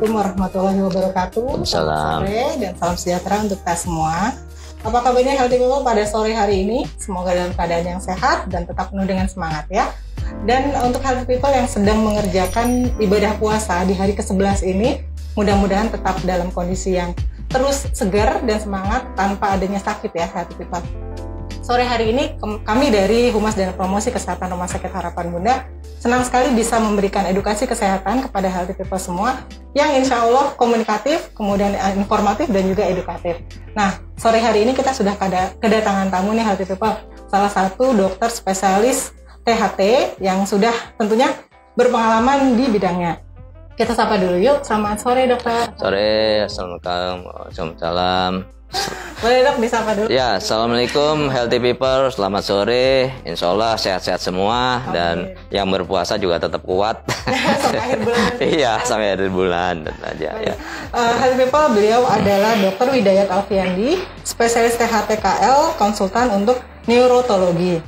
Assalamualaikum warahmatullahi wabarakatuh. Selamat sore dan salam sejahtera untuk kita semua. Apa kabarnya Healthy People pada sore hari ini? Semoga dalam keadaan yang sehat dan tetap penuh dengan semangat ya. Dan untuk Healthy People yang sedang mengerjakan ibadah puasa di hari ke-11 ini, mudah-mudahan tetap dalam kondisi yang terus segar dan semangat tanpa adanya sakit ya Healthy People. Sore hari ini kami dari Humas dan Promosi Kesehatan Rumah Sakit Harapan Bunda senang sekali bisa memberikan edukasi kesehatan kepada Healthy People semua yang insya Allah komunikatif, kemudian informatif dan juga edukatif. Nah, sore hari ini kita sudah kedatangan tamu nih Healthy People, salah satu dokter spesialis THT yang sudah tentunya berpengalaman di bidangnya. Kita sapa dulu yuk. Selamat sore dokter. Sore, assalamualaikum, waalaikumsalam. Boleh dok disapa dulu. Ya, assalamualaikum Healthy People, selamat sore. Insya Allah sehat-sehat semua. Amin. Dan yang berpuasa juga tetap kuat. Sampai akhir bulan. Iya, sampai akhir bulan aja. Ya. Healthy People, beliau adalah Dr. Widayat Alfiandi, spesialis THT-KL, konsultan untuk neurologi.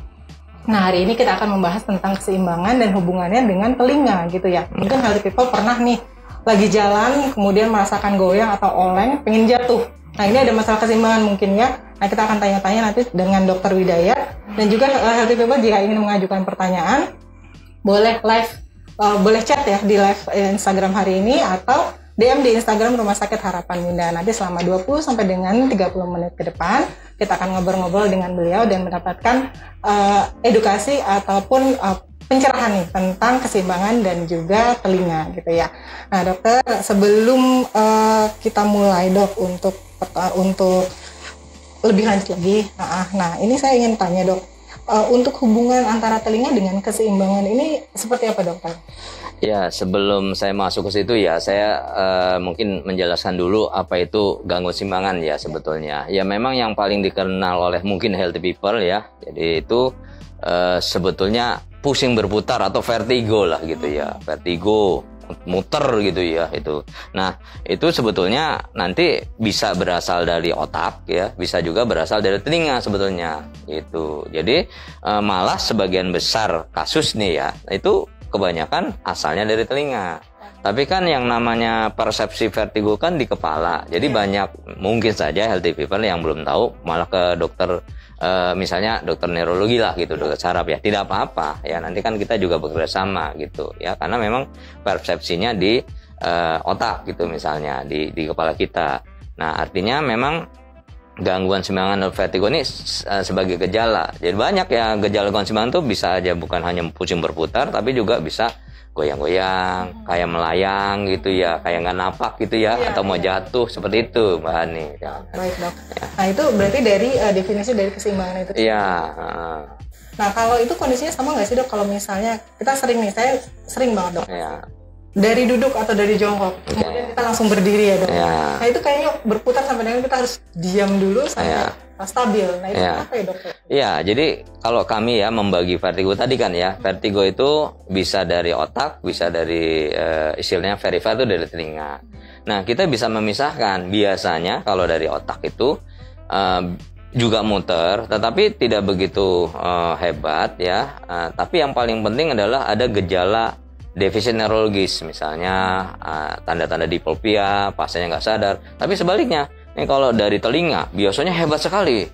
Nah, hari ini kita akan membahas tentang keseimbangan dan hubungannya dengan telinga gitu ya. Mungkin Healthy People pernah nih lagi jalan kemudian merasakan goyang atau oleng, pengen jatuh. Nah, ini ada masalah keseimbangan mungkin ya. Nah, kita akan tanya-tanya nanti dengan Dr. Widayat. Dan juga Healthy People jika ingin mengajukan pertanyaan, boleh boleh chat ya di live Instagram hari ini atau DM di Instagram Rumah Sakit Harapan Bunda. Nanti selama 20 sampai dengan 30 menit ke depan, kita akan ngobrol-ngobrol dengan beliau dan mendapatkan edukasi ataupun pencerahan nih tentang keseimbangan dan juga telinga gitu ya. Nah dokter, sebelum kita mulai dok untuk lebih lanjut lagi, nah ini saya ingin tanya dok, untuk hubungan antara telinga dengan keseimbangan ini seperti apa dokter? Ya, sebelum saya masuk ke situ ya, saya mungkin menjelaskan dulu apa itu gangguan keseimbangan ya sebetulnya. Ya memang yang paling dikenal oleh mungkin Healthy People ya, jadi itu sebetulnya pusing berputar atau vertigo lah gitu ya, vertigo muter gitu ya itu. Nah itu sebetulnya nanti bisa berasal dari otak ya, bisa juga berasal dari telinga sebetulnya gitu. Jadi malah sebagian besar kasus nih ya itu kebanyakan asalnya dari telinga. Tapi kan yang namanya persepsi vertigo kan di kepala. Jadi banyak mungkin saja Healthy People yang belum tahu malah ke dokter misalnya dokter neurologi lah gitu, dokter saraf ya. Tidak apa-apa ya, nanti kan kita juga bekerja sama gitu ya. Karena memang persepsinya di otak gitu misalnya di kepala kita. Nah, artinya memang gangguan keseimbangan vertigo ini sebagai gejala. Jadi banyak ya gejala gangguan keseimbangan itu bisa aja bukan hanya pusing berputar tapi juga bisa goyang-goyang, kayak melayang gitu ya, kayak nggak napak gitu ya, atau mau jatuh seperti itu Mbak Hani. Ya. Baik dok. Ya. Nah itu berarti dari definisi dari keseimbangan itu. Iya. Nah kalau itu kondisinya sama nggak sih dok? Kalau misalnya kita sering nih, saya sering banget dok. Ya. Dari duduk atau dari jongkok, kemudian kita langsung berdiri ya dok. Ya. Nah itu kayaknya berputar sampai dengan kita harus diam dulu sampai stabil. Nah itu apa ya dok? Ya, jadi kalau kami ya membagi vertigo tadi kan ya, vertigo itu bisa dari otak, bisa dari istilahnya verify itu dari telinga. Nah kita bisa memisahkan, biasanya kalau dari otak itu juga muter, tetapi tidak begitu hebat ya. Tapi yang paling penting adalah ada gejala defisit neurologis, misalnya tanda-tanda diplopia, pasiennya nggak sadar. Tapi sebaliknya, ini kalau dari telinga biasanya hebat sekali,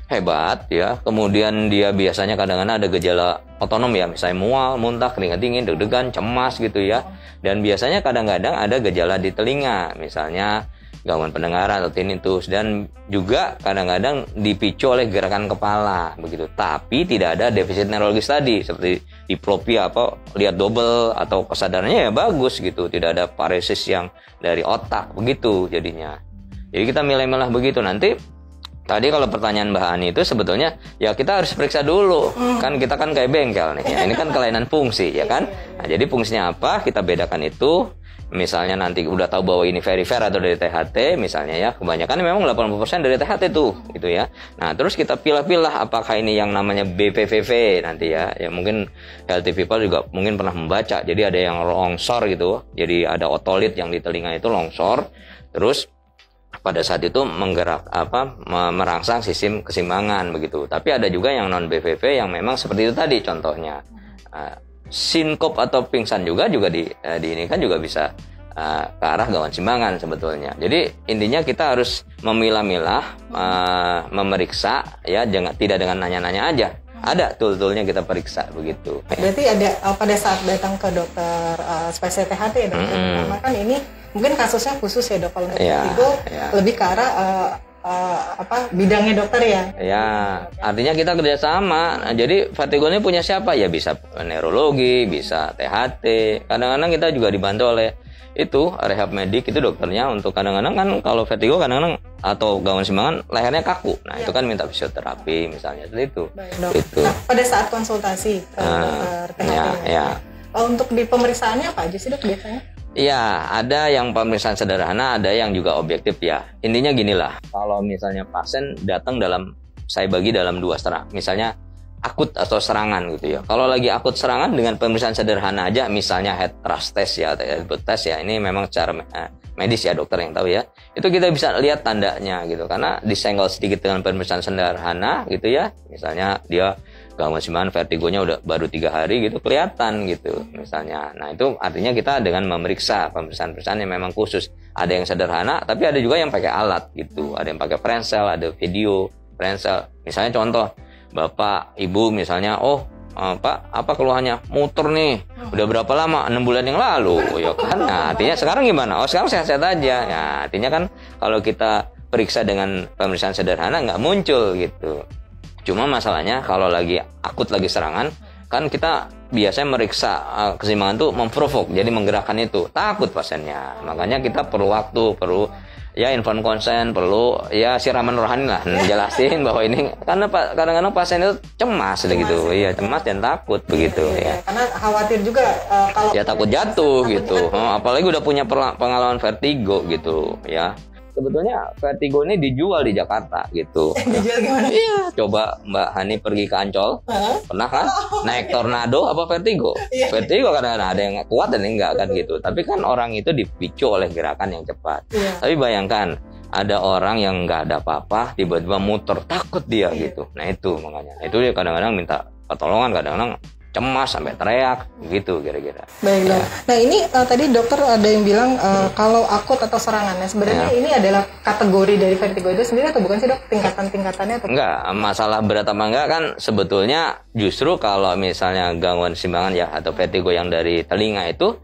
hebat ya. Kemudian dia biasanya kadang-kadang ada gejala otonom ya, misalnya mual, muntah, keringat dingin, deg-degan, cemas gitu ya. Dan biasanya kadang-kadang ada gejala di telinga, misalnya gangguan pendengaran atau tinnitus, dan juga kadang-kadang dipicu oleh gerakan kepala begitu. Tapi tidak ada defisit neurologis tadi seperti diplopia apa lihat double atau kesadarannya ya bagus gitu, tidak ada paresis yang dari otak begitu jadinya. Jadi kita milah-milah begitu. Nanti tadi kalau pertanyaan Mbak Ani itu sebetulnya ya kita harus periksa dulu. Kan kita kan kayak bengkel nih ya. Ini kan kelainan fungsi ya kan. Nah, jadi fungsinya apa? Kita bedakan itu. Misalnya nanti udah tahu bahwa ini verifer atau dari THT misalnya ya, kebanyakan memang 80% dari THT tuh gitu ya. Nah terus kita pilah-pilah apakah ini yang namanya BPVV nanti ya. Ya mungkin Healthy People juga mungkin pernah membaca. Jadi ada yang longsor gitu, jadi ada otolit yang di telinga itu longsor. Terus pada saat itu merangsang sistem keseimbangan begitu. Tapi ada juga yang non BPV yang memang seperti itu tadi contohnya. Sinkop atau pingsan juga ini kan juga bisa ke arah gangguan keseimbangan sebetulnya. Jadi intinya kita harus memilah-milah, memeriksa ya, tidak dengan nanya-nanya aja. Ada tool-toolnya kita periksa begitu. Berarti ada pada saat datang ke dokter spesialis THT ya dokter, karena kan ini mungkin kasusnya khusus ya dok, kalau untuk vertigo lebih ke arah bidangnya dokter ya. Ya, artinya kita kerjasama. Nah, jadi vertigo ini punya siapa? Ya bisa neurologi, bisa THT. Kadang-kadang kita juga dibantu oleh itu rehab medik, itu dokternya untuk kadang-kadang kan kalau vertigo kadang-kadang atau gangguan keseimbangan lehernya kaku. Nah, itu kan minta fisioterapi misalnya seperti itu. Baik, itu. Nah, pada saat konsultasi ke dokter THT. Untuk di pemeriksaannya apa aja sih dok biasanya? Iya, ada yang pemeriksaan sederhana, ada yang juga objektif ya. Intinya ginilah, kalau misalnya pasien datang saya bagi dalam 2 setengah. Misalnya akut atau serangan gitu ya. Kalau lagi akut serangan dengan pemeriksaan sederhana aja, misalnya head thrust test ya, atau head test ya, ini memang secara medis ya, dokter yang tahu ya. Itu kita bisa lihat tandanya gitu, karena disenggol sedikit dengan pemeriksaan sederhana gitu ya. Misalnya dia gangguan keseimbangan vertigonya udah baru 3 hari gitu, kelihatan gitu misalnya. Nah itu artinya kita dengan memeriksa pemeriksaan yang memang khusus. Ada yang sederhana, tapi ada juga yang pakai alat gitu. Ada yang pakai Frenzel, ada video Frenzel. Misalnya contoh, Bapak, Ibu misalnya, Pak, apa keluhannya? Muter nih. Udah berapa lama? 6 bulan yang lalu. Ya kan? Nah, artinya sekarang gimana? Sekarang sehat-sehat aja. Ya, artinya kan kalau kita periksa dengan pemeriksaan sederhana nggak muncul gitu. Cuma masalahnya kalau lagi akut, lagi serangan, kan kita biasanya meriksa keseimbangan tuh memprovok, jadi menggerakkan itu. Takut pasiennya. Makanya kita perlu waktu, perlu ya informed consent, perlu ya siraman rohani lah, jelasin bahwa ini karena kadang-kadang pasien itu cemas gitu, iya cemas dan takut begitu ya. Karena khawatir juga kalau ya takut jatuh gitu, apalagi udah punya pengalaman vertigo gitu ya. Sebetulnya vertigo ini dijual di Jakarta gitu. Dijual gimana? Iya. Coba Mbak Hani pergi ke Ancol, pernah kan? Naik tornado apa vertigo? Vertigo kadang-kadang ada yang kuat dan enggak kan gitu. Tapi kan orang itu dipicu oleh gerakan yang cepat. Tapi bayangkan ada orang yang nggak ada apa-apa, tiba-tiba muter, takut dia gitu. Nah itu makanya. Itu dia kadang-kadang minta pertolongan, kadang-kadang cemas sampai teriak gitu kira-kira. Baik dok. Nah ini tadi dokter ada yang bilang kalau akut atau serangan. Nah sebenarnya ini adalah kategori dari vertigo itu sendiri atau bukan sih dok? Tingkatan-tingkatannya atau? Enggak, masalah berat apa enggak kan sebetulnya justru kalau misalnya gangguan keseimbangan ya atau vertigo yang dari telinga itu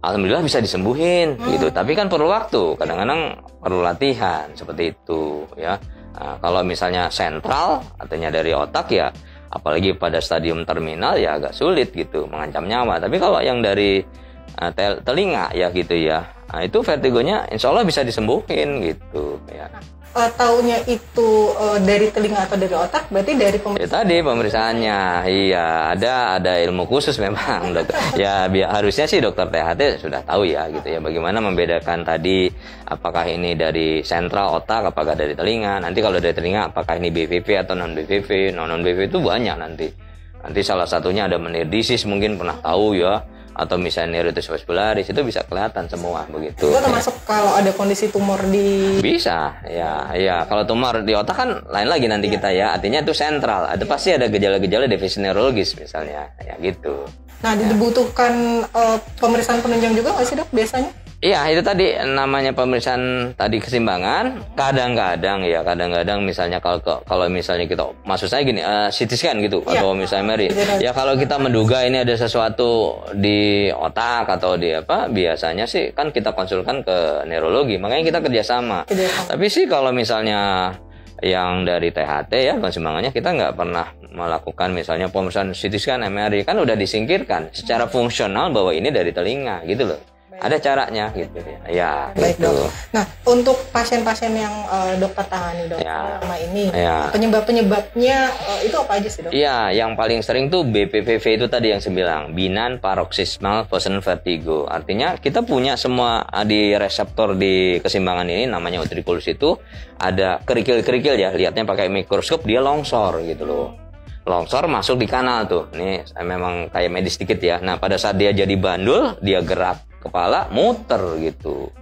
alhamdulillah bisa disembuhin gitu. Tapi kan perlu waktu, kadang-kadang perlu latihan seperti itu ya. Nah, kalau misalnya sentral artinya dari otak ya, apalagi pada stadium terminal ya agak sulit gitu, mengancam nyawa. Tapi kalau yang dari telinga ya gitu ya, nah itu vertigonya insya Allah bisa disembuhin gitu ya. Taunya itu dari telinga atau dari otak, berarti dari pemeriksaan? Ya tadi pemeriksaannya, iya ada ilmu khusus memang dokter. Ya harusnya sih dokter THT sudah tahu ya gitu ya, bagaimana membedakan tadi apakah ini dari sentral otak, apakah dari telinga. Nanti kalau dari telinga apakah ini BVV atau non BVV. Non BVV itu banyak nanti. Nanti salah satunya ada menirdisis mungkin pernah tahu ya, atau misalnya neuritis vascularis, itu bisa kelihatan semua begitu. Itu termasuk kalau ada kondisi tumor di... Bisa, ya. Kalau tumor di otak kan lain lagi nanti kita ya. Artinya itu sentral. Ada pasti ada gejala-gejala defisit neurologis misalnya, ya gitu. Nah, dibutuhkan pemeriksaan penunjang juga nggak sih dok biasanya? Iya, itu tadi namanya pemeriksaan tadi keseimbangan. Kadang-kadang misalnya kalau misalnya kita, maksud saya gini, CT scan gitu atau misalnya MRI. Ya kalau kita menduga ini ada sesuatu di otak atau di apa, biasanya sih kan kita konsulkan ke neurologi. Makanya kita kerjasama. Tapi sih kalau misalnya yang dari THT ya keseimbangannya kita nggak pernah melakukan misalnya pemeriksaan CT scan MRI, kan udah disingkirkan secara fungsional bahwa ini dari telinga gitu loh. Ada caranya gitu ya. Baik gitu. Dok. Nah untuk pasien-pasien yang dokter tangani dok selama ini penyebab-penyebabnya itu apa aja sih dok? Iya, yang paling sering tuh BPPV itu tadi yang saya bilang, benign paroxysmal positional vertigo. Artinya kita punya semua di reseptor di keseimbangan ini, namanya utriculus itu ada kerikil-kerikil ya, lihatnya pakai mikroskop dia longsor gitu loh. Longsor masuk di kanal tuh. Ini memang kayak medis dikit ya. Nah pada saat dia jadi bandul, dia gerak kepala muter gitu.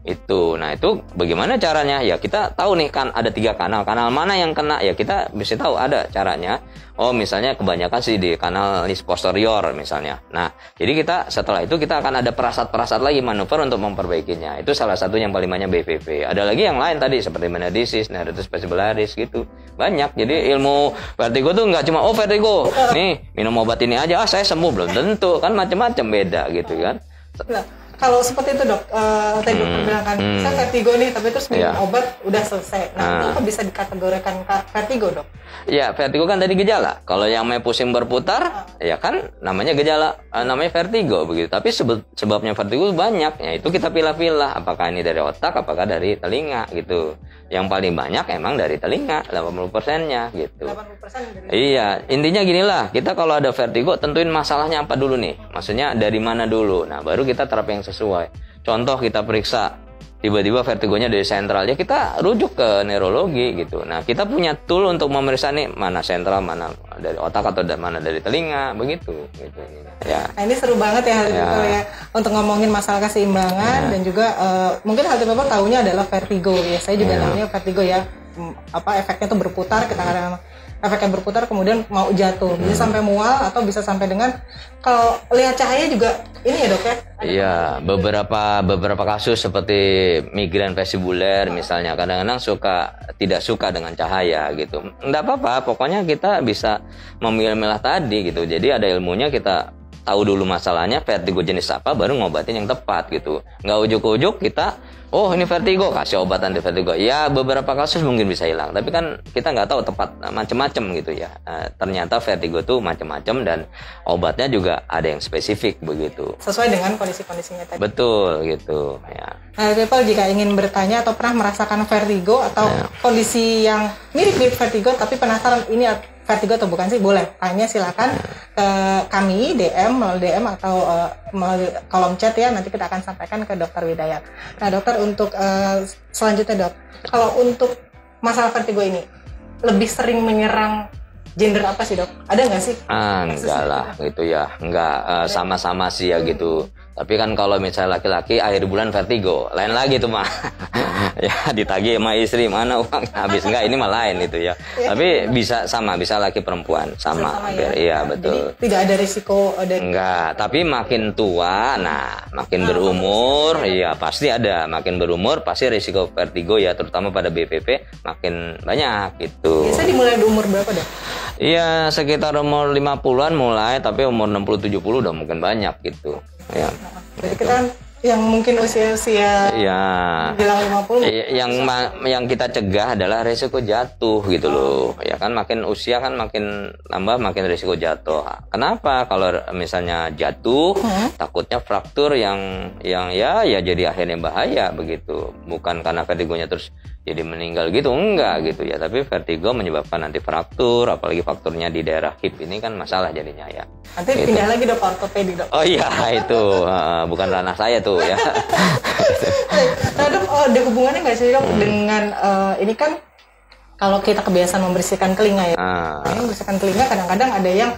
Itu. Nah, itu bagaimana caranya? Ya kita tahu nih kan ada 3 kanal. Kanal mana yang kena? Ya kita bisa tahu ada caranya. Oh, misalnya kebanyakan sih di kanal lis posterior misalnya. Nah, jadi kita setelah itu kita akan ada perasat-perasat lagi manuver untuk memperbaikinya. Itu salah satu yang paling banyak BVV. Ada lagi yang lain tadi seperti menadisis, nervitis vestibularis gitu. Banyak. Jadi ilmu vertigo tuh nggak cuma vertigo. Nih, minum obat ini aja saya sembuh, belum tentu. Kan macam-macam beda gitu kan. Nah, kalau seperti itu dok, tadi dokter bilang kan, saya vertigo nih, tapi terus minum obat udah selesai. Nah, itu apa bisa dikategorikan vertigo dok? Ya, vertigo kan tadi gejala. Kalau yang main pusing berputar, ya kan namanya gejala, namanya vertigo begitu. Tapi sebabnya vertigo banyak. Ya itu kita pilah-pilah. Apakah ini dari otak, apakah dari telinga gitu. Yang paling banyak emang dari telinga, 80%-nya gitu. 80% dari Iya, intinya ginilah. Kita kalau ada vertigo, tentuin masalahnya apa dulu nih. Maksudnya dari mana dulu. Nah, baru kita terapi yang sesuai. Contoh kita periksa tiba-tiba vertigonya dari sentral, ya kita rujuk ke neurologi gitu. Nah, kita punya tool untuk memeriksa nih mana sentral, mana dari otak atau mana dari telinga, begitu gitu. Ya. Nah, ini seru banget ya ya untuk ngomongin masalah keseimbangan dan juga mungkin healthy people tahunya adalah vertigo ya. Saya juga namanya vertigo ya. Efeknya tuh berputar, kita kadang efeknya berputar kemudian mau jatuh, bisa sampai mual atau bisa sampai dengan kalau lihat cahaya juga ini ya dok ya. Iya, beberapa kasus seperti migran vestibuler misalnya kadang-kadang tidak suka dengan cahaya gitu. Enggak apa-apa, pokoknya kita bisa memilah-milah tadi gitu. Jadi ada ilmunya, kita tahu dulu masalahnya vertigo jenis apa, baru ngobatin yang tepat gitu. Nggak ujuk-ujuk kita, oh ini vertigo, kasih obat anti vertigo. Ya beberapa kasus mungkin bisa hilang, tapi kan kita nggak tahu tepat macam-macam gitu ya. Ternyata vertigo tuh macam-macam dan obatnya juga ada yang spesifik begitu. Sesuai dengan kondisi-kondisinya tadi. Betul gitu ya. Nah, people jika ingin bertanya atau pernah merasakan vertigo atau kondisi yang mirip-mirip vertigo tapi penasaran ini vertigo atau bukan sih, boleh tanya silakan ke kami melalui DM atau melalui kolom chat ya, nanti kita akan sampaikan ke Dokter Widayat. Nah dokter, untuk selanjutnya dok, kalau untuk masalah vertigo ini lebih sering menyerang gender apa sih dok? Ada nggak sih? Enggak lah gitu ya, enggak sama-sama sih ya gitu. Tapi kan kalau misalnya laki-laki akhir bulan vertigo, lain lagi tuh mah. Ya ditagih sama istri, mana uang habis, enggak, ini mah lain itu ya. Tapi bisa laki perempuan sama. Ya? Iya betul. Jadi tidak ada risiko enggak, tapi makin tua, makin berumur, iya pasti ada. Makin berumur pasti risiko vertigo ya, terutama pada BPP makin banyak gitu. Biasa dimulai di umur berapa dok? Iya, sekitar umur 50-an mulai, tapi umur 60-70 udah mungkin banyak gitu. Ya. Jadi kita yang mungkin usia-usia bilang 50 yang kita cegah adalah risiko jatuh gitu loh. Ya kan makin usia kan makin tambah makin risiko jatuh. Kenapa? Kalau misalnya jatuh takutnya fraktur yang ya jadi akhirnya bahaya begitu. Bukan karena vertigonya terus jadi meninggal gitu, enggak gitu ya, tapi vertigo menyebabkan nanti fraktur, apalagi fakturnya di daerah hip ini kan masalah jadinya ya. Nanti gitu. Pindah lagi dok, ortopedi dok. Oh iya itu bukan ranah saya tuh ya. Nah dok, ada hubungannya nggak sih dok dengan ini kan kalau kita kebiasaan membersihkan telinga ya, membersihkan telinga kadang-kadang ada yang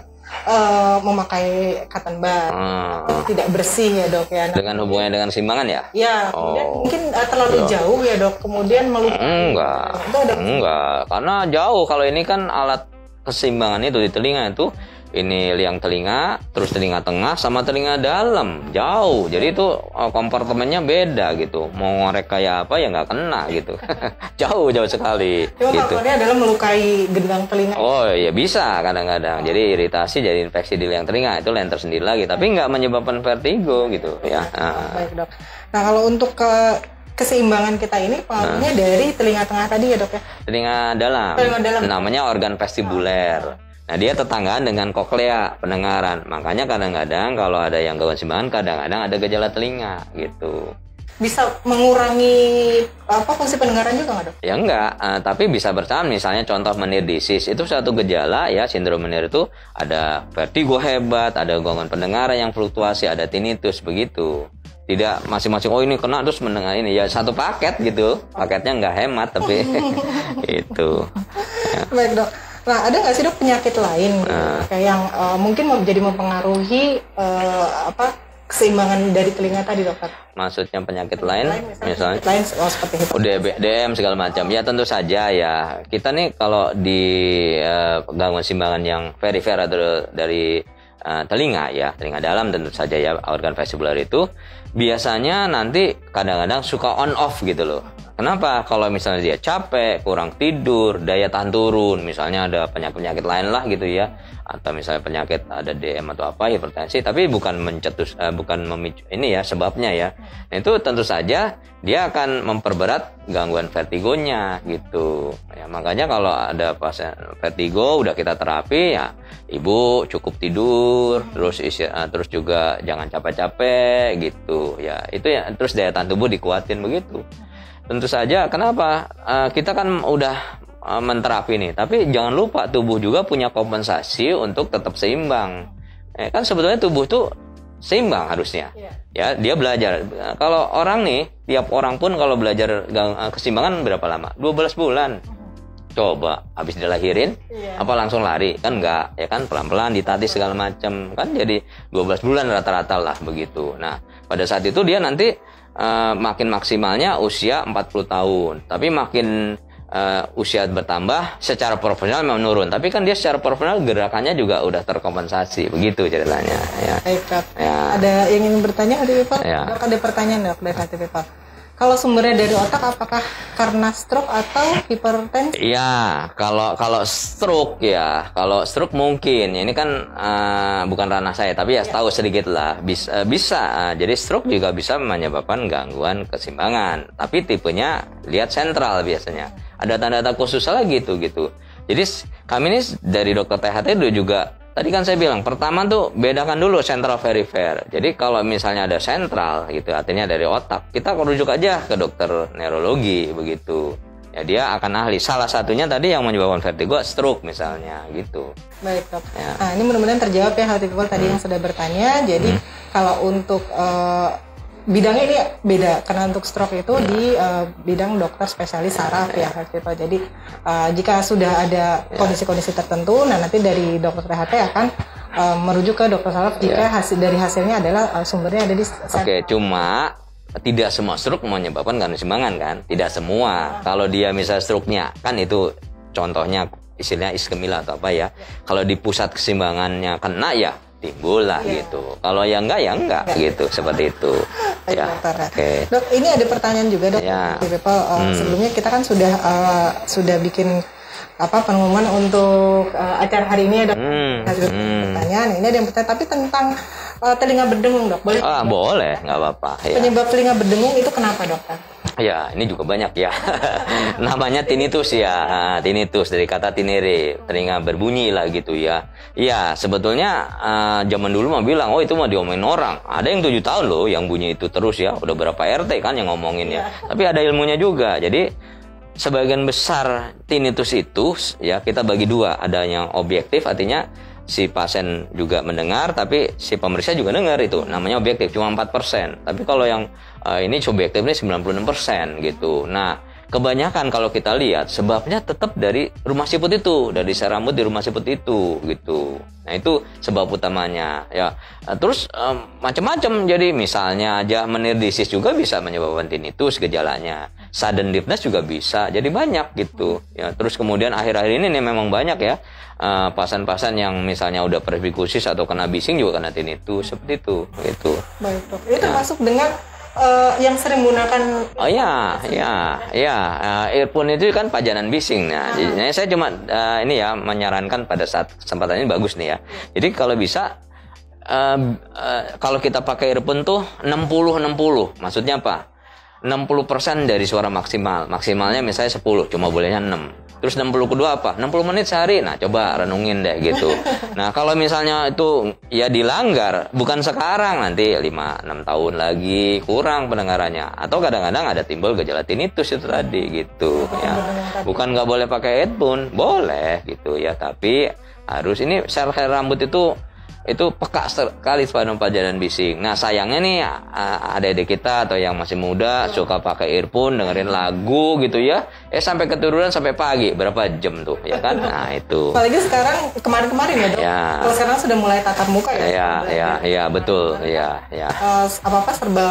memakai cotton bud, tidak bersih ya dok ya. Nah, dengan hubungannya dengan keseimbangan ya? Ya, kemudian mungkin terlalu jauh ya dok, kemudian melukai. Enggak, karena jauh. Kalau ini kan alat keseimbangan itu di telinga itu, ini liang telinga, terus telinga tengah sama telinga dalam, jauh. Jadi itu kompartemennya beda gitu. Mau ngorek kayak apa ya nggak kena gitu. jauh sekali. Cuma gitu. faktornya adalah melukai gendang telinga. Oh ya bisa kadang-kadang. Jadi iritasi, jadi infeksi di liang telinga, itu lain tersendiri lagi. Tapi nggak menyebabkan vertigo gitu ya. Baik dok. Nah kalau untuk keseimbangan kita ini pengaruhnya dari telinga tengah tadi ya dok ya? Telinga dalam. Namanya organ vestibuler. Nah dia tetanggaan dengan koklea pendengaran. Makanya kadang-kadang kalau ada yang gangguan keseimbangan, kadang-kadang ada gejala telinga gitu. Bisa mengurangi fungsi pendengaran juga nggak dok? Ya enggak, tapi bisa bertahan. Misalnya contoh Meniere's disease itu satu gejala ya, sindrom Meniere itu ada vertigo hebat, ada gangguan pendengaran yang fluktuasi, ada tinnitus begitu. Tidak masing-masing oh ini kena terus mendengar ini ya, satu paket gitu. Paketnya nggak hemat tapi itu. Ya. Baik dok. Nah, ada nggak sih dok penyakit lain kayak yang mungkin jadi mempengaruhi keseimbangan dari telinga tadi, dokter? Maksudnya penyakit lain, misalnya lain seperti DM segala macam. Ya tentu saja ya. Kita nih kalau di gangguan keseimbangan yang perifer atau dari telinga ya, telinga dalam tentu saja ya, organ vestibular itu biasanya nanti kadang-kadang suka on off gitu loh. Kenapa? Kalau misalnya dia capek, kurang tidur, daya tahan turun, misalnya ada penyakit-penyakit lain lah gitu ya, atau misalnya penyakit ada DM atau apa, hipertensi, tapi bukan bukan memicu ini ya sebabnya ya. Nah, itu tentu saja dia akan memperberat gangguan vertigonya gitu. Ya, makanya kalau ada pasien vertigo udah kita terapi ya, ibu cukup tidur, terus juga jangan capek-capek gitu ya. Itu ya, terus daya tahan tubuh dikuatin begitu. Tentu saja, kenapa? Kita kan udah menterapi nih, tapi jangan lupa tubuh juga punya kompensasi untuk tetap seimbang. Kan sebetulnya tubuh tuh seimbang harusnya. Ya, dia belajar. Kalau orang nih, tiap orang pun kalau belajar keseimbangan berapa lama? 12 bulan. Coba, habis dilahirin, apa langsung lari? Kan enggak, ya kan pelan-pelan ditatih segala macam. Kan jadi 12 bulan rata-rata lah begitu. Nah, pada saat itu dia nanti makin maksimalnya usia 40 tahun. Tapi makin usia bertambah, secara profesional menurun. Tapi kan dia secara profesional gerakannya juga udah terkompensasi. Begitu ceritanya. Ya. Baik, Dok. Ya. Ada yang ingin bertanya, Hati People? Ya. Dok, ada pertanyaan, Dok, dari Hati People. Kalau sumbernya dari otak, apakah karena stroke atau hipertensi? Ya, kalau stroke ya, kalau stroke mungkin. Ini kan bukan ranah saya, tapi ya tahu sedikit lah. Bisa. Jadi stroke juga bisa menyebabkan gangguan keseimbangan. Tapi tipenya lihat sentral biasanya. Ada tanda-tanda khusus lagi gitu. Jadi kami ini dari dokter THT juga. Tadi kan saya bilang, pertama tuh bedakan dulu sentral perifer. Jadi kalau misalnya ada sentral gitu, artinya dari otak, kita rujuk aja ke dokter neurologi begitu. Ya dia akan ahli. Salah satunya tadi yang menyebabkan vertigo, stroke misalnya gitu. Baik, Dok. Ya. Nah, ini mudah-mudahan terjawab ya Healthy People tadi yang sudah bertanya. Jadi kalau untuk bidangnya ini beda, karena untuk stroke itu di bidang dokter spesialis saraf ya Healthy People. Jadi jika sudah ada kondisi-kondisi tertentu, nah nanti dari dokter THT akan merujuk ke dokter saraf jika dari hasilnya adalah sumbernya ada di Oke, cuma tidak semua stroke menyebabkan gangguan keseimbangan kan? Tidak semua. Kalau dia misalnya stroke-nya, kan itu contohnya istilahnya iskemia atau apa ya. Kalau di pusat keseimbangannya kena ya timbul lah gitu. Kalau yang enggak ya enggak gitu, seperti itu. Ya. Okay. Dok, ini ada pertanyaan juga, Dok. Sebelumnya kita kan sudah bikin pengumuman untuk acara hari ini, Dok. Pertanyaan. Ini ada yang bertanya, tapi tentang telinga berdengung, Dok. Boleh? Boleh, nggak apa-apa. Ya. Penyebab telinga berdengung itu kenapa, Dokter? Ya, ini juga banyak ya. Namanya tinnitus ya. Tinnitus dari kata tinere, telinga berbunyi lah gitu ya. Iya, sebetulnya zaman dulu mah bilang, oh itu mah diomongin orang. Ada yang 7 tahun loh yang bunyi itu terus ya. Udah berapa RT kan yang ngomongin ya. Tapi ada ilmunya juga. Jadi sebagian besar tinnitus itu ya kita bagi dua. Ada yang objektif, artinya si pasien juga mendengar, tapi si pemeriksa juga dengar, itu namanya objektif, cuma 4%. Tapi kalau yang ini subjektif ini 96% gitu. Nah, kebanyakan kalau kita lihat sebabnya tetap dari rumah siput itu, dari sel rambut di rumah siput itu gitu. Nah, itu sebab utamanya ya. Terus macam-macam, jadi misalnya aja menirdisis juga bisa menyebabkan tinnitus gejalanya. Sudden deafness juga bisa. Jadi banyak gitu. Ya, terus kemudian akhir-akhir ini nih memang banyak ya pasien-pasien yang misalnya udah presbikusis atau kena bising juga kena tinnitus seperti itu gitu. Baik, Dok. Itu termasuk dengan yang sering menggunakan earphone itu kan pajanan bising. Nah, jadi saya cuma ini ya menyarankan pada saat kesempatan ini bagus nih ya. Jadi kalau bisa kalau kita pakai earphone tuh 60-60. Maksudnya apa? 60% dari suara maksimal. Maksimalnya misalnya 10, cuma bolehnya 6. Terus 60 kedua apa? 60 menit sehari. Nah, coba renungin deh gitu. Nah, kalau misalnya itu ya dilanggar, bukan sekarang, nanti 5-6 tahun lagi kurang pendengarannya. Atau kadang-kadang ada timbul gejala tinnitus itu tadi gitu ya. Bukan nggak boleh pakai headphone, boleh gitu ya. Tapi harus ini sel rambut itu itu peka sekali pada pelajaran bising. Nah sayangnya nih adik-adik kita atau yang masih muda suka pakai earphone dengerin lagu gitu ya, sampai keturunan sampai pagi berapa jam tuh ya kan? Nah itu. Apalagi sekarang kemarin-kemarin ya dok. Ya. Kalau sekarang sudah mulai tatap muka ya. Ya betul ya. Apa serba.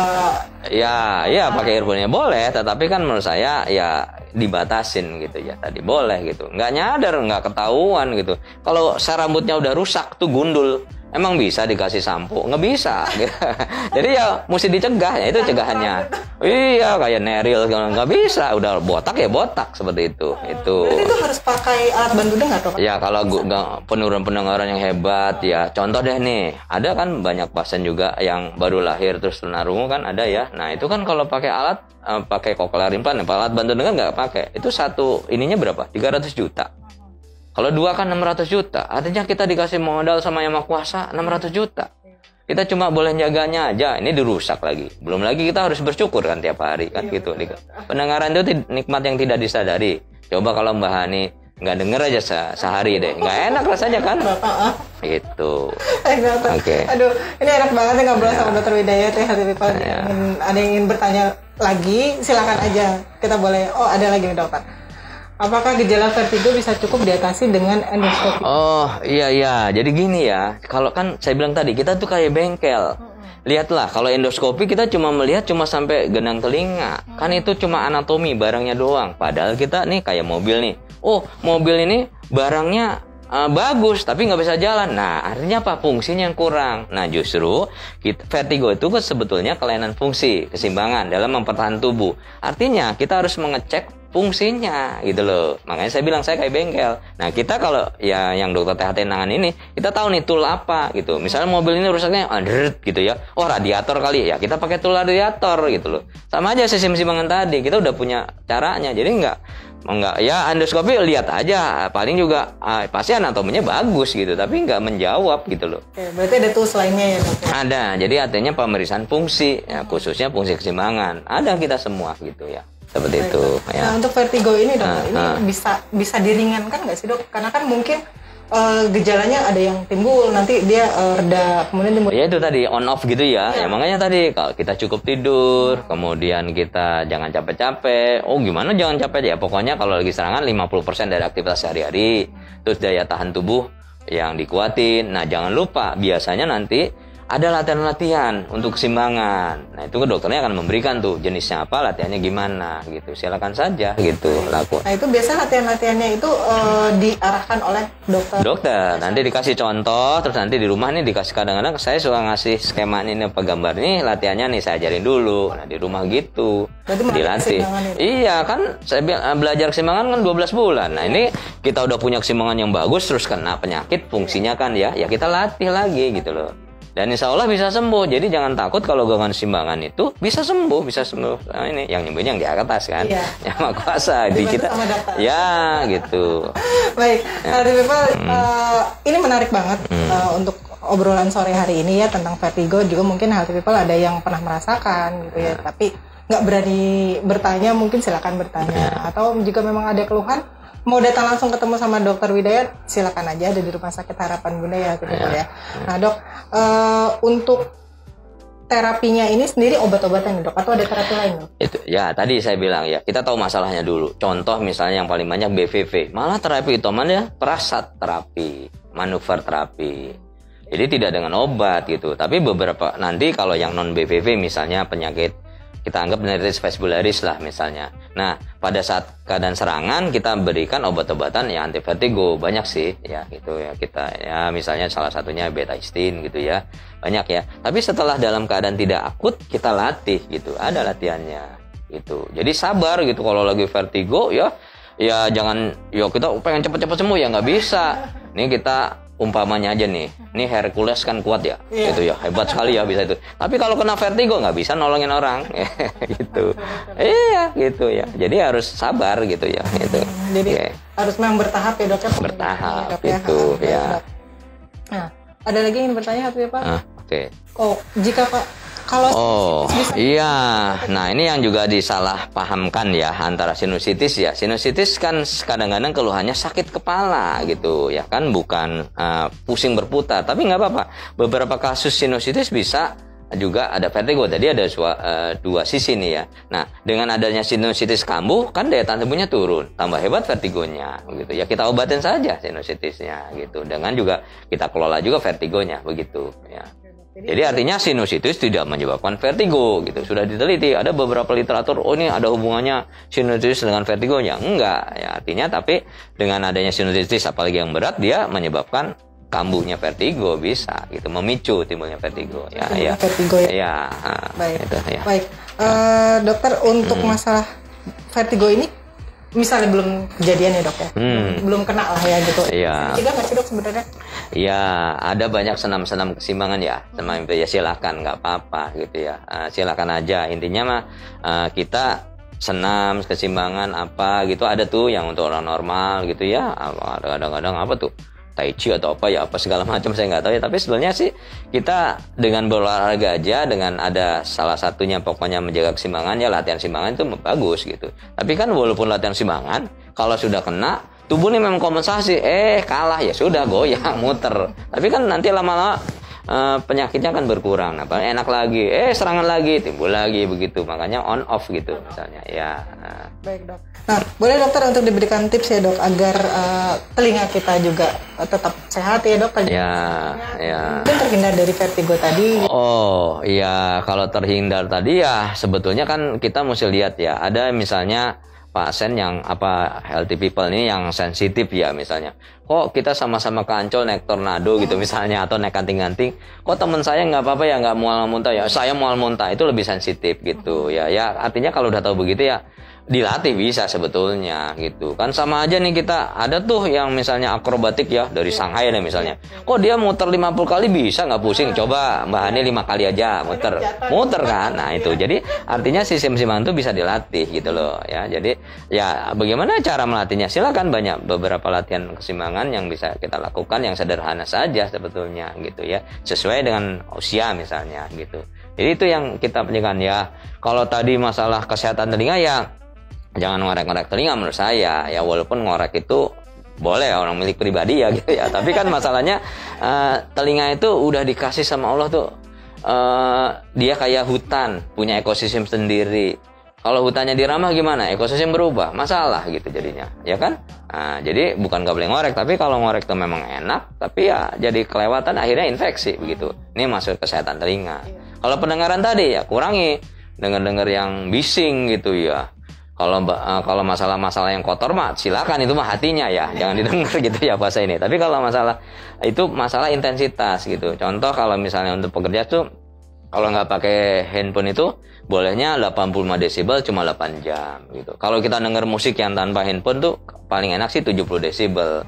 Ya pakai earphone-nya boleh, tetapi kan menurut saya ya dibatasin gitu ya tadi boleh gitu, nggak nyadar nggak ketahuan gitu. Kalau rambutnya udah rusak tuh gundul, emang bisa dikasih sampo? Nggak bisa. Jadi ya mesti dicegah, ya itu cegahannya. Iya kayak neril nggak bisa, udah botak ya botak seperti itu. Berarti itu harus pakai alat bantu dengar toh? Ya kalau penurunan pendengaran yang hebat ya, contoh deh nih, ada kan banyak pasien juga yang baru lahir terus tunarungu kan ada ya. Nah itu kan kalau pakai alat pakai cochlear implant, alat bantu dengar nggak pakai, itu satu ininya berapa? 300 juta. Kalau dua kan 600 juta. Artinya kita dikasih modal sama yang maha kuasa 600 juta. Kita cuma boleh jaganya aja, ini dirusak lagi. Belum lagi kita harus bersyukur kan tiap hari kan gitu. Pendengaran itu nikmat yang tidak disadari. Coba kalau Mbak Hani nggak denger aja sehari deh, nggak enak rasanya kan? Gitu. Oke. Aduh, ini enak banget ya ngobrol sama Dokter Widayat ya. Ada yang ingin bertanya lagi, silakan aja. Kita boleh. Oh, ada lagi nih dokter. Apakah gejala vertigo bisa cukup diatasi dengan endoskopi? Oh iya. Jadi gini ya, kalau kan saya bilang tadi kita tuh kayak bengkel. Lihatlah, kalau endoskopi kita cuma melihat sampai genang telinga. Kan itu cuma anatomi barangnya doang. Padahal kita nih kayak mobil nih. Oh, mobil ini barangnya bagus tapi nggak bisa jalan. Nah, artinya apa? Fungsinya yang kurang. Nah, justru vertigo itu sebetulnya kelainan fungsi, keseimbangan dalam mempertahankan tubuh. Artinya kita harus mengecek fungsinya gitu loh. Makanya saya bilang saya kayak bengkel. Nah, kita kalau ya yang dokter THT nangan ini, kita tahu nih tool apa gitu. Misalnya mobil ini rusaknya gitu ya. Oh, radiator kali ya. Kita pakai tool radiator gitu loh. Sama aja sistem keseimbangan tadi. Kita udah punya caranya. Jadi enggak ya endoskopi lihat aja, paling juga pasti anatominya bagus gitu, tapi nggak menjawab gitu loh. Oke, berarti ada tools lainnya ya dok? Ada, jadi artinya pemeriksaan fungsi ya, khususnya fungsi keseimbangan ada kita semua gitu ya, seperti itu ya. Nah untuk vertigo ini dok, ini bisa diringankan nggak sih dok? Karena kan mungkin gejalanya ada yang timbul nanti dia reda kemudian timbul. Ya itu tadi on off gitu ya. Ya makanya tadi kalau kita cukup tidur, kemudian kita jangan capek-capek. Oh gimana jangan capek ya? Pokoknya kalau lagi serangan 50% dari aktivitas sehari-hari. Terus daya tahan tubuh yang dikuatin. Nah jangan lupa biasanya nanti ada latihan-latihan untuk keseimbangan. Nah itu dokternya akan memberikan tuh jenisnya apa, latihannya gimana gitu. Silakan saja gitu lakukan. Nah itu biasa latihan-latihannya itu diarahkan oleh dokter. Dokter nanti dikasih contoh, terus nanti di rumah nih dikasih kadang-kadang saya suka ngasih skema ini apa gambar nih latihannya nih saya ajarin dulu. Nah di rumah gitu dilatih. Iya kan saya belajar keseimbangan kan 12 bulan. Nah ini kita udah punya keseimbangan yang bagus terus kena penyakit fungsinya kan ya kita latih lagi gitu loh. Dan insya Allah bisa sembuh. Jadi jangan takut kalau gangguan keseimbangan itu bisa sembuh. Nah, ini yang nyembuhnya yang di atas kan, yang maha kuasa di kita. Ya gitu. Baik, Healthy People, ini menarik banget untuk obrolan sore hari ini ya tentang vertigo. Juga mungkin Healthy People ada yang pernah merasakan gitu ya, tapi nggak berani bertanya. Mungkin silakan bertanya. Atau jika memang ada keluhan, mau datang langsung ketemu sama Dokter Widayat, silakan aja, ada di Rumah Sakit Harapan Bunda ya, gitu ya. Nah dok, untuk terapinya ini sendiri obat-obatan nih dok, atau ada terapi lain dok? Itu ya tadi saya bilang ya, kita tahu masalahnya dulu. Contoh misalnya yang paling banyak BVV, malah terapi itoman ya perasat terapi, manuver terapi. Jadi tidak dengan obat gitu. Tapi beberapa nanti kalau yang non BVV misalnya penyakit kita anggap neuritis vestibularis lah misalnya. Nah, pada saat keadaan serangan kita berikan obat-obatan yang anti vertigo banyak sih ya gitu ya kita ya misalnya salah satunya betaistin gitu ya. Banyak ya. Tapi setelah dalam keadaan tidak akut kita latih gitu. Ada latihannya gitu. Jadi sabar gitu kalau lagi vertigo ya jangan kita pengen cepet-cepet sembuh ya nggak bisa. Ini kita umpamanya aja nih, ini Hercules kan kuat ya, gitu ya, hebat sekali ya bisa itu. Tapi kalau kena vertigo nggak bisa nolongin orang, gitu. Iya, gitu ya. Jadi harus sabar gitu ya, gitu. Jadi harus memang bertahap ya dok ya. Bertahap, gitu ya. Nah, ada lagi yang bertanya Pak? Oke. Oh, jika Kalau Oh, sinusitis bisa iya. Nah, ini yang juga disalah pahamkan ya antara sinusitis ya. Sinusitis kan kadang-kadang keluhannya sakit kepala gitu ya kan, bukan pusing berputar. Tapi nggak apa-apa. Beberapa kasus sinusitis bisa juga ada vertigo. Tadi ada dua sisi nih ya. Nah, dengan adanya sinusitis kambuh kan daya tahan tubuhnya turun, tambah hebat vertigonya begitu. Ya kita obatin saja sinusitisnya gitu. Dengan juga kita kelola juga vertigonya begitu ya. Jadi artinya sinusitis tidak menyebabkan vertigo gitu. Sudah diteliti, ada beberapa literatur, oh ini ada hubungannya sinusitis dengan vertigonya. Enggak, ya artinya tapi dengan adanya sinusitis apalagi yang berat dia menyebabkan kambuhnya vertigo bisa gitu, memicu timbulnya vertigo ya. Ya. Vertigo ya. Ya. Baik. Itu, ya. Baik. Dokter, untuk masalah vertigo ini misalnya belum kejadian ya dok ya, belum kena lah ya gitu. Iya. Tidak nggak sih dok sebenarnya? Ya, ada banyak senam-senam keseimbangan ya. Senam itu ya silakan, nggak apa-apa gitu ya. Silakan aja. Intinya mah kita senam keseimbangan apa gitu ada tuh yang untuk orang normal gitu ya. Kadang-kadang apa tuh? Tai Chi atau apa ya, apa segala macam saya nggak tahu ya. Tapi sebenarnya sih kita dengan berolahraga aja, dengan ada salah satunya pokoknya menjaga keseimbangan ya, latihan keseimbangan itu bagus gitu. Tapi kan walaupun latihan keseimbangan, kalau sudah kena tubuh ini memang kompensasi, kalah ya sudah goyang muter. Tapi kan nanti lama-lama penyakitnya kan berkurang, nah, enak lagi, serangan lagi, timbul lagi begitu. Makanya on off gitu misalnya ya. Baik dok. Nah, boleh dokter untuk diberikan tips ya dok agar telinga kita juga tetap sehat ya dok? Ya. Mungkin terhindar dari vertigo tadi. Oh iya, kalau terhindar tadi ya sebetulnya kan kita mesti lihat ya. Ada misalnya pasien yang healthy people ini yang sensitif ya misalnya. Kok kita sama-sama ke Ancol naik tornado gitu misalnya, atau naik anting-anting. Kok teman saya nggak apa-apa ya, nggak mual muntah ya. Saya mual muntah, itu lebih sensitif gitu ya. Ya artinya kalau udah tahu begitu ya dilatih bisa sebetulnya gitu kan. Sama aja nih, kita ada tuh yang misalnya akrobatik ya dari Shanghai nih misalnya, kok dia muter 50 kali bisa nggak pusing, coba Mbak Hani 5 kali aja muter kan. Nah itu jadi artinya sistem keseimbangan itu bisa dilatih gitu loh ya. Jadi ya bagaimana cara melatihnya, silakan, banyak beberapa latihan keseimbangan yang bisa kita lakukan yang sederhana saja sebetulnya gitu ya, sesuai dengan usia misalnya gitu. Jadi itu yang kita pencegahan ya. Kalau tadi masalah kesehatan telinga ya jangan ngorek-ngorek telinga menurut saya ya, walaupun ngorek itu boleh orang milik pribadi ya gitu ya. Tapi kan masalahnya telinga itu udah dikasih sama Allah tuh, dia kayak hutan, punya ekosistem sendiri. Kalau hutannya diramah gimana? Ekosistem berubah, masalah gitu jadinya, ya kan? Nah, jadi bukan gak boleh ngorek, tapi kalau ngorek itu memang enak, tapi ya jadi kelewatan akhirnya infeksi begitu. Ini masuk kesehatan telinga. Kalau pendengaran tadi ya kurangi, dengar-dengar yang bising gitu ya. Kalau masalah-masalah yang kotor mah silakan, itu mah hatinya ya, jangan didengar gitu ya bahasa ini. Tapi kalau masalah itu masalah intensitas gitu. Contoh kalau misalnya untuk pekerja tuh kalau nggak pakai handphone itu bolehnya 85 desibel cuma 8 jam gitu. Kalau kita dengar musik yang tanpa handphone tuh paling enak sih 70 desibel.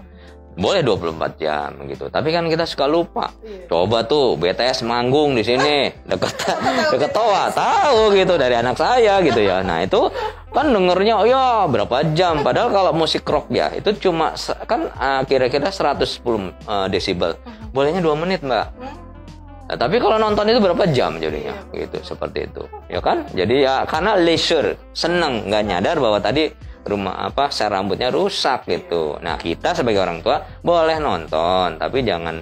Boleh 24 jam gitu. Tapi kan kita suka lupa. Coba tuh BTS manggung di sini deket Toa, tahu gitu dari anak saya gitu ya. Nah, itu kan dengernya ya berapa jam, padahal kalau musik rock ya itu cuma kan kira-kira 110 desibel. Bolehnya 2 menit, Mbak. Nah, tapi kalau nonton itu berapa jam jadinya gitu, seperti itu. Ya kan? Jadi ya karena leisure, seneng, nggak nyadar bahwa tadi sel rambutnya rusak gitu. Nah, kita sebagai orang tua boleh nonton, tapi jangan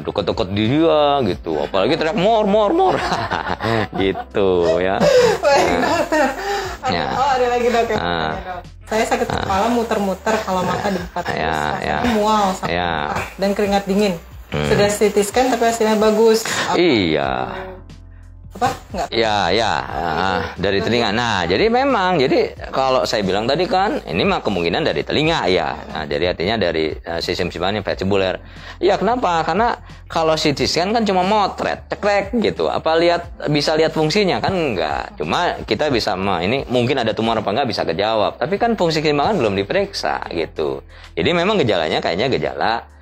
deket-deket dia gitu. Apalagi teriak more gitu ya. Oh, ada lagi dok ya. Saya sakit kepala muter-muter kalau mata di dekat mual dan keringat dingin. Sudah CT scan tapi hasilnya bagus. Iya. Apa? Enggak. Ya, dari telinga. Nah, jadi memang, jadi kalau saya bilang tadi kan, ini mah kemungkinan dari telinga ya. Nah, jadi artinya dari sistem keseimbangan vestibuler. Ya, kenapa? Karena kalau CT scan kan cuma motret, cekrek gitu. Apa bisa lihat fungsinya kan enggak. Cuma kita bisa ini mungkin ada tumor apa enggak bisa kejawab. Tapi kan fungsi keseimbangan belum diperiksa gitu. Jadi memang gejalanya kayaknya gejala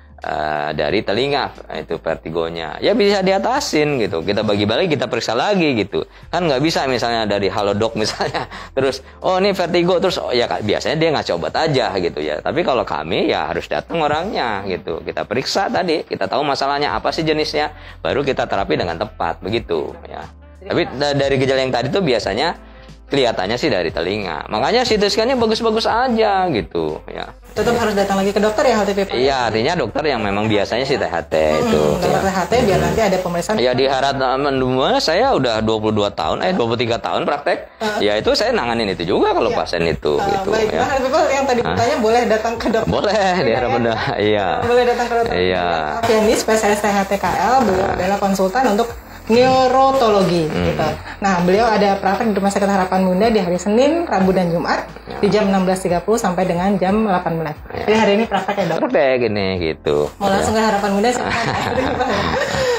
dari telinga itu vertigonya ya, bisa diatasin gitu. Kita bagi-bagi, kita periksa lagi gitu kan. Nggak bisa misalnya dari halodoc misalnya terus ini vertigo terus ya biasanya dia ngasih obat aja gitu ya. Tapi kalau kami ya harus datang orangnya gitu, kita periksa tadi, kita tahu masalahnya apa sih jenisnya, baru kita terapi dengan tepat begitu ya. Tapi dari gejala yang tadi tuh biasanya kelihatannya sih dari telinga. Makanya CT scan-nya bagus-bagus aja gitu ya. Tetap harus datang lagi ke dokter ya healthy people. Iya, artinya dokter yang memang biasanya si THT itu. Dokter THT biar nanti ada pemeriksaan. Ya di harapan saya udah 22 tahun, 23 tahun praktek. Ya itu saya nanganin itu juga kalau pasien itu gitu. Baik, ya. healthy people yang tadi bertanya boleh datang ke dokter. Boleh di harapan iya. Boleh datang ke dokter. Iya. Ini spesialis THT-KL, beliau adalah konsultan untuk neurologi gitu. Nah, beliau ada praktek di Rumah Sakit Harapan Bunda di hari Senin, Rabu dan Jumat di jam 16.30 sampai dengan jam 18. Jadi hari ini praktek ya, Dok? Praktek ini gitu. Mau langsung ke Harapan Bunda silakan.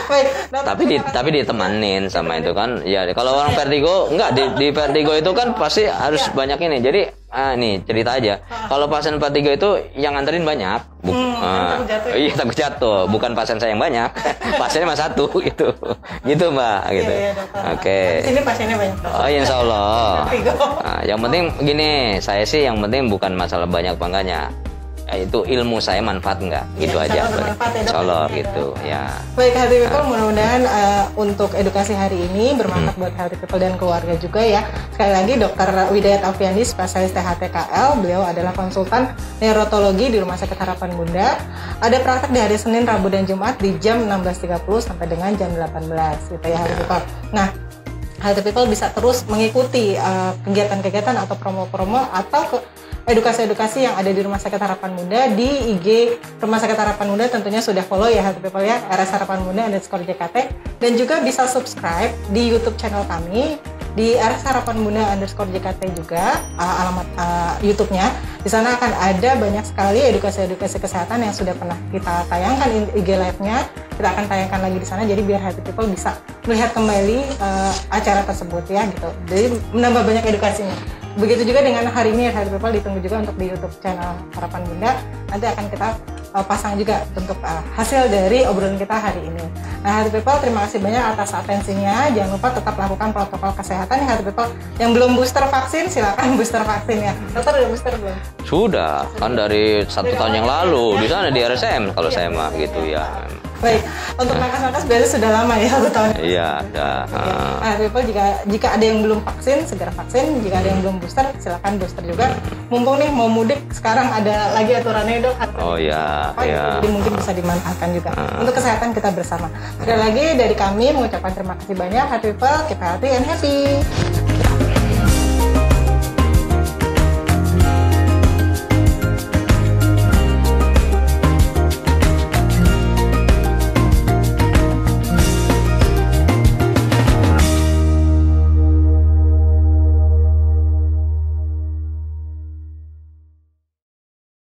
Baik, tapi ditemanin sama itu kan. Ya kalau orang vertigo enggak di vertigo itu kan pasti harus banyak ini. Jadi nih cerita aja. Kalau pasien vertigo itu yang nganterin banyak. Iya takut jatuh. Bukan pasien saya yang banyak. Pasiennya cuma satu gitu. Gitu Mbak gitu. Oke. Sini pasiennya banyak. Oh iya, insya Allah. Yang penting gini, saya sih yang penting bukan masalah banyak apa enggaknya. Itu ilmu saya manfaat enggak gitu aja. Insya Allah gitu ya. Baik healthy people, mudah-mudahan untuk edukasi hari ini bermanfaat buat healthy people dan keluarga juga ya. Sekali lagi Dr. Widayat Alfiandi, spesialis THT-KL, beliau adalah konsultan neurologi di Rumah Sakit Harapan Bunda. Ada praktek di hari Senin, Rabu dan Jumat di jam 16.30 sampai dengan jam 18 gitu ya healthy people. Nah, healthy people bisa terus mengikuti kegiatan-kegiatan atau promo-promo atau edukasi-edukasi yang ada di Rumah Sakit Harapan Bunda di IG Rumah Sakit Harapan Bunda. Tentunya sudah follow ya healthy people ya, RS Harapan Bunda _JKT, dan juga bisa subscribe di YouTube channel kami di RS Harapan Bunda _JKT juga alamat YouTube-nya. Di sana akan ada banyak sekali edukasi-edukasi kesehatan yang sudah pernah kita tayangkan IG live-nya. Kita akan tayangkan lagi di sana, jadi biar healthy people bisa melihat kembali acara tersebut ya gitu. Jadi menambah banyak edukasinya. Begitu juga dengan hari ini healthy people, ditunggu juga untuk di YouTube channel Harapan Bunda. Nanti akan kita pasang juga untuk hasil dari obrolan kita hari ini. Nah healthy people, terima kasih banyak atas atensinya. Jangan lupa tetap lakukan protokol kesehatan ya healthy people. Yang belum booster vaksin silakan booster vaksin ya. Dokter udah booster belum? Sudah, kan dari 1 tahun yang lalu di sana di RSM kalau saya mah gitu ya. Baik, untuk nakes-nakes biasanya sudah lama ya 1 tahun. Iya, udah. Nah, people jika ada yang belum vaksin segera vaksin. Jika ada yang belum booster silakan booster juga. Mumpung nih mau mudik sekarang ada lagi aturannya Dok. Oh ya, ya. Jadi mungkin bisa dimanfaatkan juga untuk kesehatan kita bersama. Sekali lagi dari kami mengucapkan terima kasih banyak healthy people, keep healthy and happy.